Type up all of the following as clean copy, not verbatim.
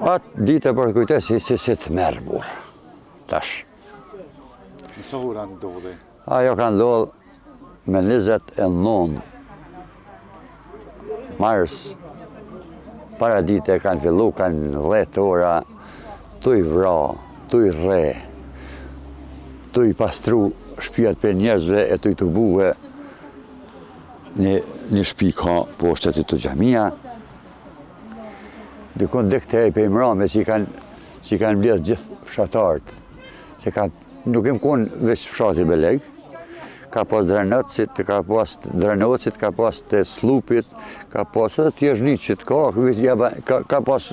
Atë ditë e përkujtoj si të merë burë, tash. Nësa ura ndodhi? Ajo ka ndodhë me 29 mars, para dite kanë fillu, kanë 10 ora, tu i vra, tu i re, tu i pastru shpijat për njerëzve e tu i të buhe një shpi ka poshtë të të gjamia. Dikon dhe këtë e për imrame që i kanë mbledh gjithë fshatarët. Se nuk im konë veç fshati Beleg, ka pas Drenocit, ka pas të Slupit, ka pas edhe Tjezhniqit, ka pas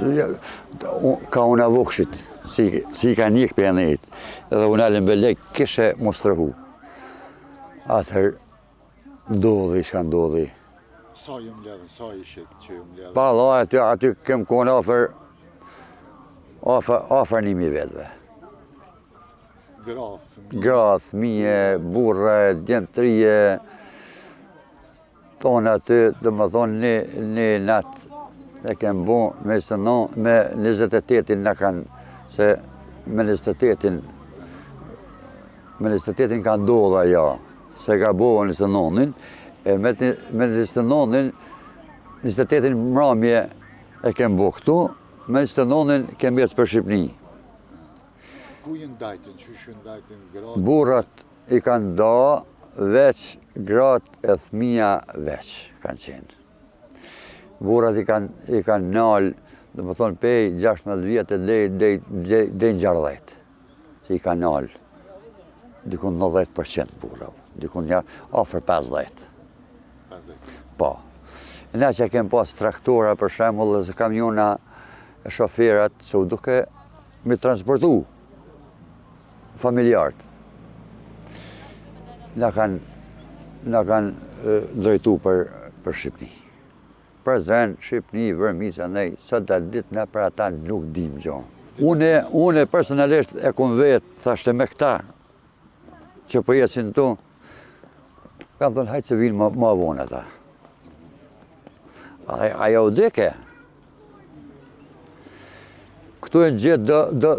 ka una Vokshit, si i ka njëk për janejt. Edhe unalën Beleg kishe mostrëhu. Atër, ndodhi, shka ndodhi. Sa ju mbledhën, sa ishit që ju mbledhën? Pa, aty kem konë afer 1000 vetëve. Gra, fëmije, burre, djemtrije, tonë aty, dhe më thonë një natë e kem bo me 28-in në kanë, se me 28-in kanë ndodha ja, se ka bo 29-in, e me 29-in, 28-in mramje e kem bo këtu, me 29-in kem jetës për Shqipni. Ku ju ndajtin, që ju ndajtin gratë? Burrat i kanë da veç, gratë e fëmija veç kanë qenë. Burrat i kanë nalë, dhe më thonë pej 16 vjetë dhe 60, që i kanë nalë. Dikun 90% burrav, dikun afer 50. Po. Ne që kem pas traktora për shembull dhe kamiona e shoferat se u duke me transportu familjarët. Na kanë drejtu për Shqipni. Për Zren, Shqipni, Vërmica, nej, sot datë ditë ne për ata nuk dim gjonë. Une personalisht e kom vetë, thashte me këta, që për jesin tu, kanë thonë hajtë se vinë ma vonë ata. Ajo u dike. Këtu e në gjithë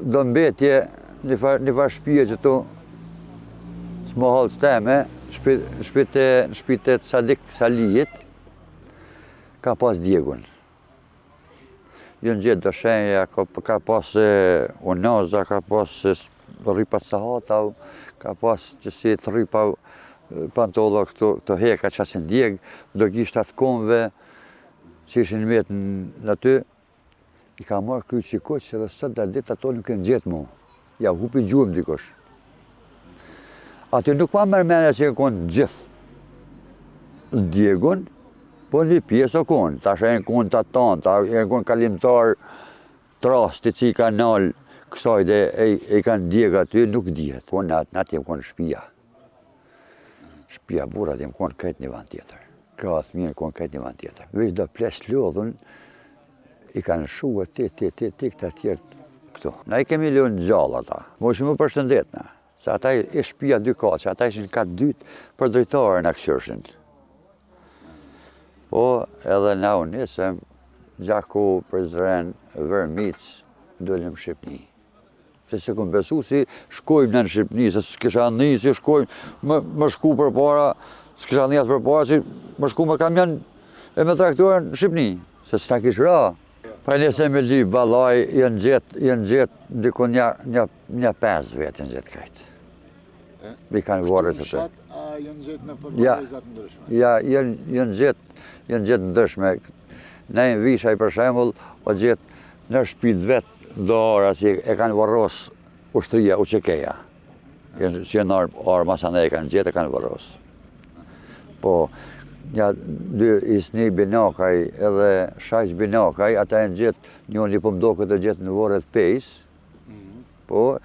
do mbetje një farë shpije që tu s'mo halës teme, shpitet Sadik Salijit, ka pas Djegun. Jo në gjithë dëshenja, ka pas Unaza, ka pas rripat Sahata, ka pas që si të rripa pantolla këto heka që asin Djeg, do gjisht atë konve, që ishin metë në ty, i ka marrë kryqë që koqë, që dhe sot dhe ditë ato nuk e në gjithë mu. Ja, hupi gjuhëm dikosh. Aty nuk pa mërmenja që e konë gjithë Djegun, po një pjesë o konë. Ta shë e në konë të tanë, e në konë kalimtar trasti që i ka nalë kësaj dhe e kanë Djeg aty, nuk dihet. Po në atë jem konë shpia. Shpia burat jem konë këtë një vend tjetër. Kratë mirë konë këtë një vend tjetër. Veç do ples lodhën, i kanë shuë ti këtë tjertë këtu. Na i kemi lënë gjallë ata, mo ishë më përshëndetna, se ata i shpia 2 katë, ata ishin katë dytë për drejtare në këqërshin. Po edhe na u nisëm, Gjaku, për Zren, Vërmic, dëllim Shqipni. Se këmë besu si shkojmë në Shqipni, se s'kisha një si shkojmë më shku për para, s'kisha njësë për para, si më shku më kamion e me traktorën në Shqipni, se s'ta kish ra. Pa nëse me li balaj, jenë gjithë dikon një 5 vetë jenë gjithë kajtë. Mi kanë varët të të. A jenë gjithë në përpërëzat ndryshme? Ja, jenë gjithë ndryshme. Ne në Vishaj për shembull, o gjithë në shpit vetë do ara që e kanë varros ushtria uqekeja. Që jenë arma sa ne e kanë gjithë e kanë varros. Po, një 2 Isni Binakaj edhe Shaq Binakaj, ata e në gjithë, njën i pëmdo këtë gjithë në vorët pejs, po,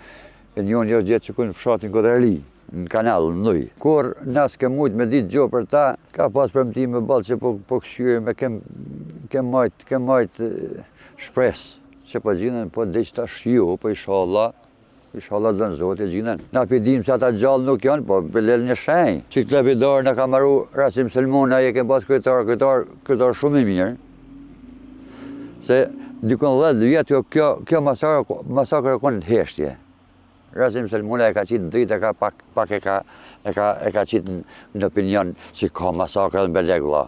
e njën jo gjithë që kënë fshatin Kodreli, në kanal, në nuj. Kur nësë ke mujtë me ditë gjo për ta, ka pas përmëti me balë që po këshyre me kem majtë shpresë, që po gjinën, po dhe që ta shjo, po Inshallah dënë zotë e gjinën. Na pidim që ata gjallë nuk janë, po pëllel një shenjë. Që këtë lapidar në ka maru Rasim Selmona, e kem pas kryetar shumë i mirë. Se dikon 10 vjet kjo masakër ka në heshtje. Rasim Selmula e ka qitë në dritë, pak e ka qitë në opinion që ka masakër dhe në Beleg vlla.